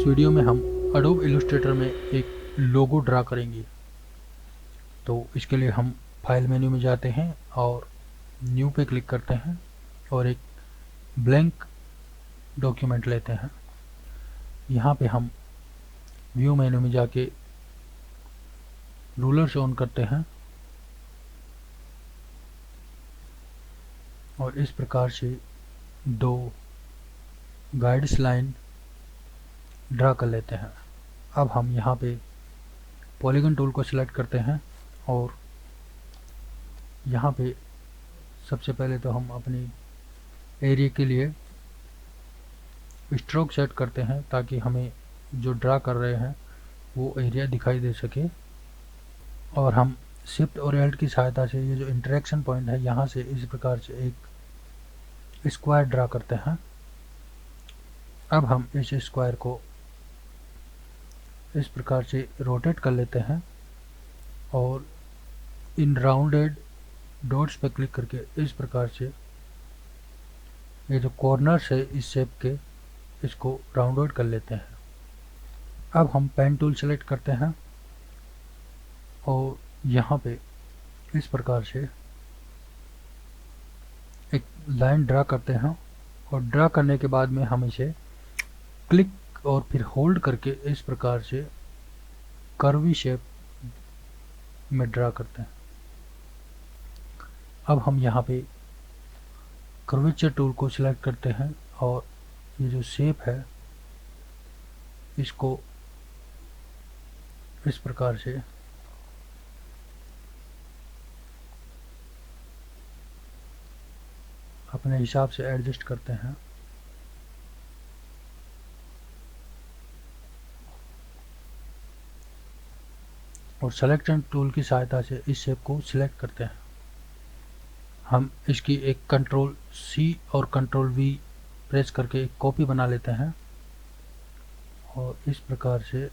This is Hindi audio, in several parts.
इस वीडियो में हम एडोब इलस्ट्रेटर में एक लोगो ड्रा करेंगे। तो इसके लिए हम फाइल मेन्यू में जाते हैं और न्यू पे क्लिक करते हैं और एक ब्लैंक डॉक्यूमेंट लेते हैं। यहाँ पे हम व्यू मेन्यू में जाके रूलर ऑन करते हैं और इस प्रकार से दो गाइड्स लाइन ड्रा कर लेते हैं। अब हम यहाँ पे पॉलीगन टूल को सिलेक्ट करते हैं और यहाँ पे सबसे पहले तो हम अपनी एरिया के लिए स्ट्रोक सेट करते हैं ताकि हमें जो ड्रा कर रहे हैं वो एरिया दिखाई दे सके। और हम शिफ्ट और एल्ट की सहायता से ये जो इंटरेक्शन पॉइंट है यहाँ से इस प्रकार से एक स्क्वायर ड्रा करते हैं। अब हम इस स्क्वायर को इस प्रकार से रोटेट कर लेते हैं और इन राउंडेड डॉट्स पर क्लिक करके इस प्रकार से ये जो कॉर्नर्स है इस शेप के इसको राउंड आउट कर लेते हैं। अब हम पेन टूल सेलेक्ट करते हैं और यहाँ पे इस प्रकार से एक लाइन ड्रा करते हैं और ड्रा करने के बाद में हम इसे क्लिक और फिर होल्ड करके इस प्रकार से कर्वी शेप में ड्रा करते हैं। अब हम यहाँ पे कर्वेचर टूल को सिलेक्ट करते हैं और ये जो शेप है इसको इस प्रकार से अपने हिसाब से एडजस्ट करते हैं। और सिलेक्शन टूल की सहायता से इस शेप को सिलेक्ट करते हैं। हम इसकी एक कंट्रोल C और कंट्रोल V प्रेस करके एक कॉपी बना लेते हैं और इस प्रकार से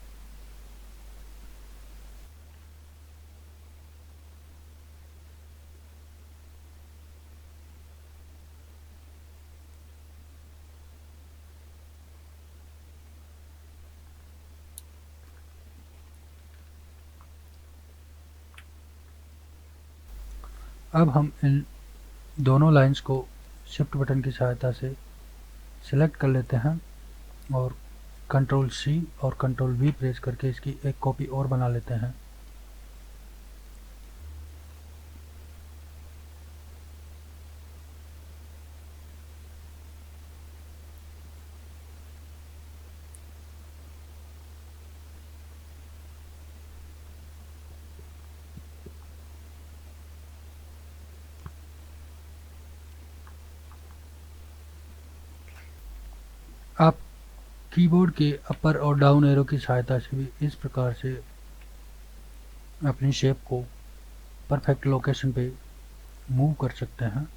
अब हम इन दोनों लाइंस को शिफ्ट बटन की सहायता से सिलेक्ट कर लेते हैं और कंट्रोल C और कंट्रोल V प्रेस करके इसकी एक कॉपी और बना लेते हैं। आप कीबोर्ड के अपर और डाउन एरो की सहायता से भी इस प्रकार से अपनी शेप को परफेक्ट लोकेशन पे मूव कर सकते हैं।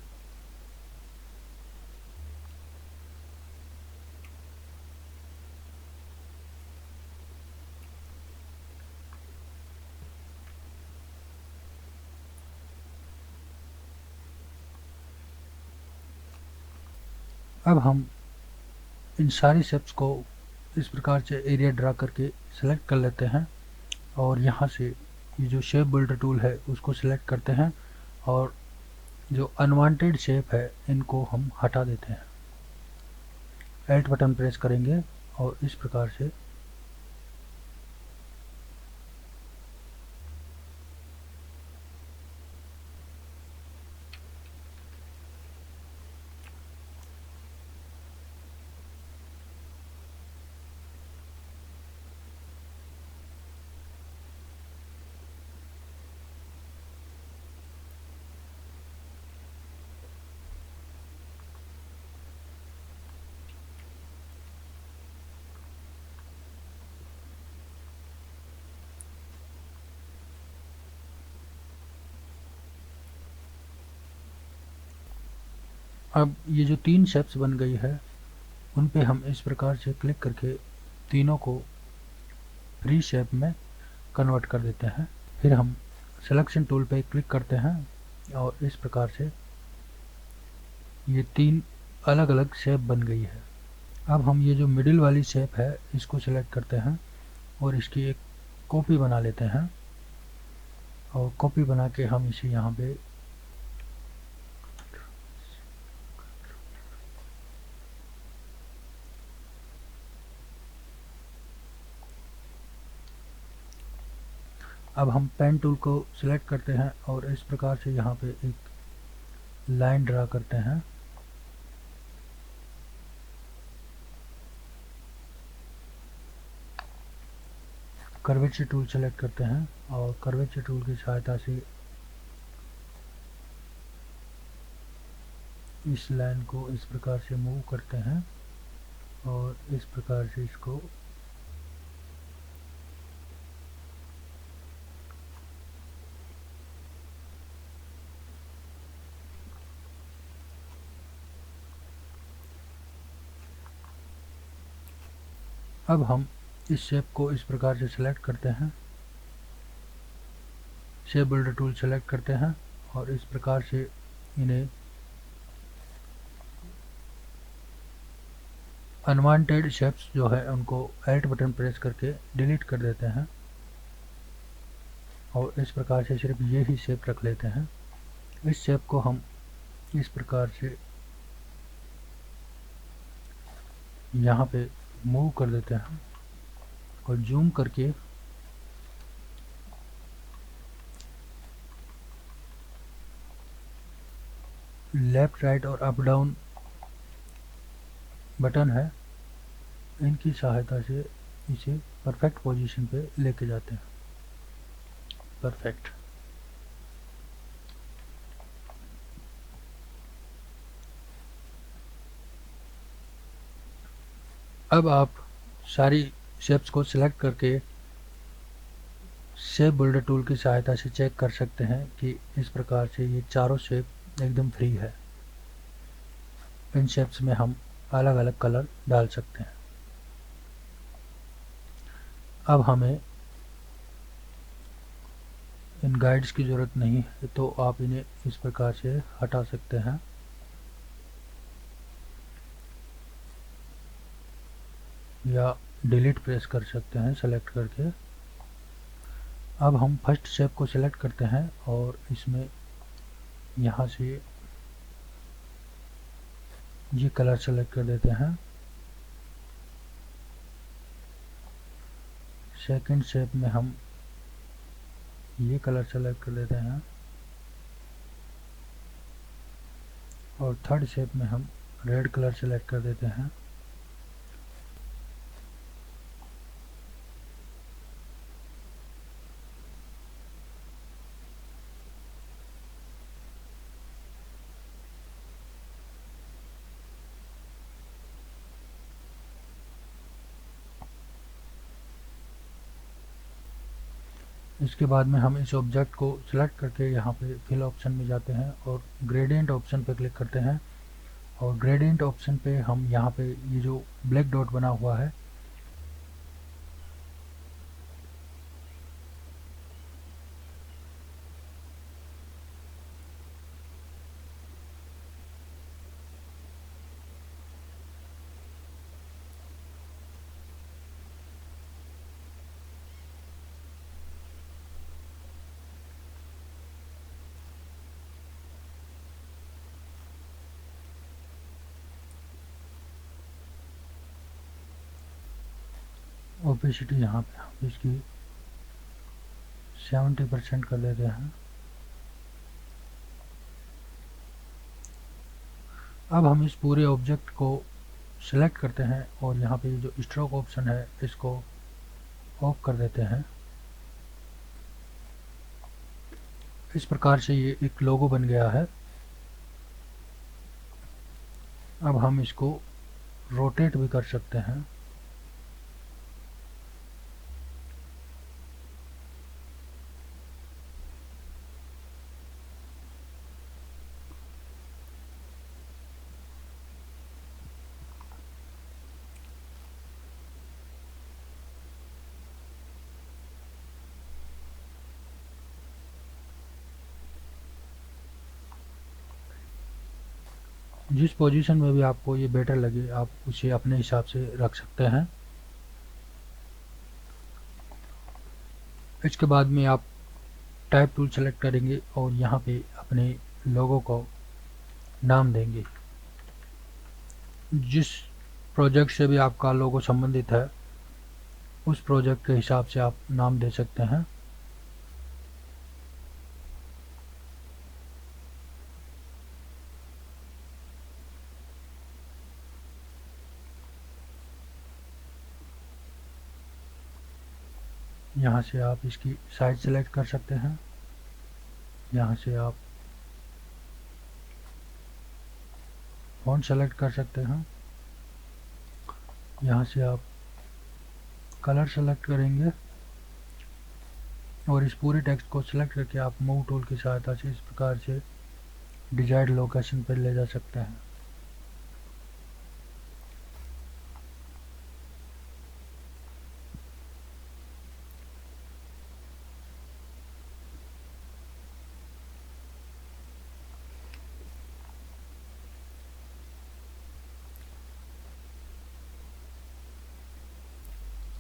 अब हम इन सारी शेप्स को इस प्रकार से एरिया ड्रा करके सिलेक्ट कर लेते हैं और यहाँ से ये जो शेप बिल्डर टूल है उसको सिलेक्ट करते हैं और जो अनवांटेड शेप है इनको हम हटा देते हैं। एल्ट बटन प्रेस करेंगे और इस प्रकार से अब ये जो तीन शेप्स बन गई है उन पे हम इस प्रकार से क्लिक करके तीनों को फ्री शेप में कन्वर्ट कर देते हैं। फिर हम सिलेक्शन टूल पे क्लिक करते हैं और इस प्रकार से ये तीन अलग अलग शेप बन गई है। अब हम ये जो मिडिल वाली शेप है इसको सिलेक्ट करते हैं और इसकी एक कॉपी बना लेते हैं, और कॉपी बना के हम इसे यहाँ पे अब हम पेन टूल को सिलेक्ट करते हैं और इस प्रकार से यहाँ पे एक लाइन ड्रा करते हैं। कर्वेचर टूल सेलेक्ट करते हैं और कर्वेचर टूल की सहायता से इस लाइन को इस प्रकार से मूव करते हैं और इस प्रकार से इसको अब हम इस शेप को इस प्रकार से सिलेक्ट करते हैं, शेप बिल्डर टूल सेलेक्ट करते हैं और इस प्रकार से इन्हें अनवांटेड शेप्स जो है उनको एल्ट बटन प्रेस करके डिलीट कर देते हैं और इस प्रकार से सिर्फ ये ही शेप रख लेते हैं। इस शेप को हम इस प्रकार से यहाँ पे मूव कर देते हैं और जूम करके लेफ्ट राइट और अप डाउन बटन है, इनकी सहायता से इसे परफेक्ट पोजीशन पे लेके जाते हैं। परफेक्ट। अब आप सारी शेप्स को सिलेक्ट करके शेप बिल्डर टूल की सहायता से चेक कर सकते हैं कि इस प्रकार से ये चारों शेप एकदम फ्री है। इन शेप्स में हम अलग अलग कलर डाल सकते हैं। अब हमें इन गाइड्स की ज़रूरत नहीं है तो आप इन्हें इस प्रकार से हटा सकते हैं। या डिलीट प्रेस कर सकते हैं सेलेक्ट करके। अब हम फर्स्ट शेप को सिलेक्ट करते हैं और इसमें यहाँ से ये कलर सेलेक्ट कर देते हैं। सेकंड शेप में हम ये कलर सेलेक्ट कर देते हैं और थर्ड शेप में हम रेड कलर सेलेक्ट कर देते हैं। इसके बाद में हम इस ऑब्जेक्ट को सिलेक्ट करके यहाँ पे फिल ऑप्शन में जाते हैं और ग्रेडियंट ऑप्शन पे क्लिक करते हैं और ग्रेडियंट ऑप्शन पे हम यहाँ पे ये जो ब्लैक डॉट बना हुआ है ओपेसिटी यहाँ पे हम इसकी 70% कर देते हैं। अब हम इस पूरे ऑब्जेक्ट को सिलेक्ट करते हैं और यहाँ पे जो स्ट्रोक ऑप्शन है इसको ऑफ कर देते हैं। इस प्रकार से ये एक लोगो बन गया है। अब हम इसको रोटेट भी कर सकते हैं। जिस पोजीशन में भी आपको ये बेटर लगे आप उसे अपने हिसाब से रख सकते हैं। इसके बाद में आप टाइप टूल सेलेक्ट करेंगे और यहाँ पे अपने लोगो को नाम देंगे। जिस प्रोजेक्ट से भी आपका लोगो संबंधित है उस प्रोजेक्ट के हिसाब से आप नाम दे सकते हैं। यहाँ से आप इसकी साइज सेलेक्ट कर सकते हैं। यहाँ से आप फॉन्ट सेलेक्ट कर सकते हैं। यहाँ से आप कलर सेलेक्ट करेंगे और इस पूरे टेक्स्ट को सिलेक्ट करके आप मूव टूल की सहायता से इस प्रकार से डिजायर्ड लोकेशन पर ले जा सकते हैं।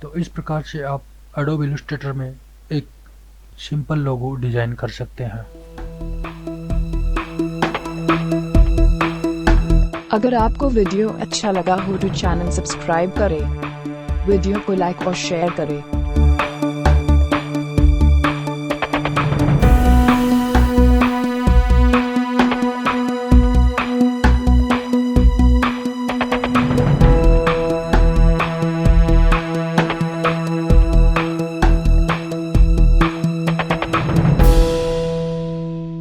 तो इस प्रकार से आप एडोब इलस्ट्रेटर में एक सिंपल लोगो डिज़ाइन कर सकते हैं। अगर आपको वीडियो अच्छा लगा हो तो चैनल सब्सक्राइब करें, वीडियो को लाइक और शेयर करें।